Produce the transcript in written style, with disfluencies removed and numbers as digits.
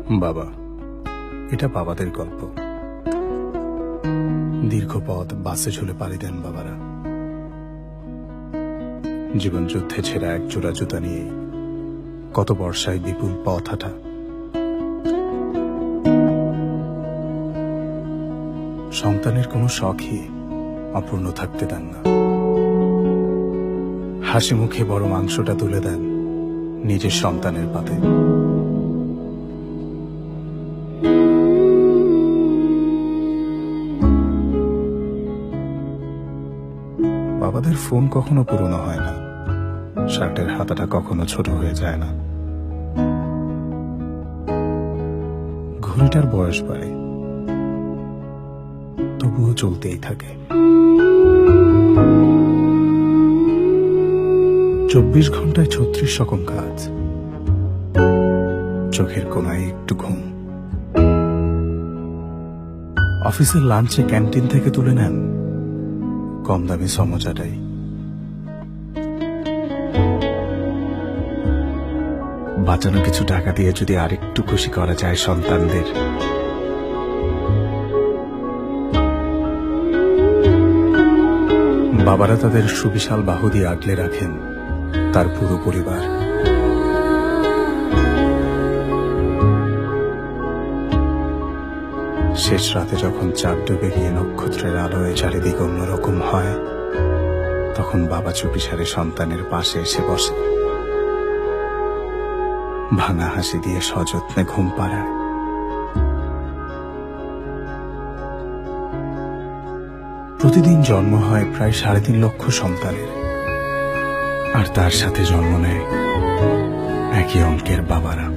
বাবা, এটা বাবাদের গল্প। দীর্ঘ পথ বাসে ঝুলে পাড়ি দেন বাবারা। জীবন যুদ্ধে ছেঁড়া এক জোড়া জুতা নিয়ে কত বর্ষায় বিপুল পথ হাঁটা। সন্তানের কোনো শখই অপূর্ণ থাকতে দেন না। হাসি মুখে বড় মাংসটা তুলে দেন নিজের সন্তানের পাতে। বাবাদের ফোন কখনো পুরনো হয় না, শার্টের হাতাটা কখনো ছোট হয়ে যায় না। ঘড়িটার বয়স বাড়ে, তবুও চলতেই থাকে। 24 ঘন্টায় 36 রকম কাজ, চোখের কোনায় একটু ঘুম। অফিসের লাঞ্চে ক্যান্টিন থেকে তুলে নেন কম দামি সমোসাটাই। বাঁচানো কিছু টাকা দিয়ে যদি আরেকটু খুশি করা যায় সন্তানদের, বাবারা তাদের সুবিশাল বাহু দিয়ে আগলে রাখেন তার পুরো পরিবার। শেষ রাতে যখন চাঁদ ডুবে গিয়ে নক্ষত্রের আলোয় চারিদিক অন্যরকম হয়, তখন বাবা চুপিসারে সন্তানের পাশে এসে বসে, ভাঙা হাসি দিয়ে সযত্নে ঘুম পাড়ায়। প্রতিদিন জন্ম হয় প্রায় 3.5 লক্ষ সন্তানের, আর তার সাথে জন্ম নেয় একই অঙ্কের বাবারা।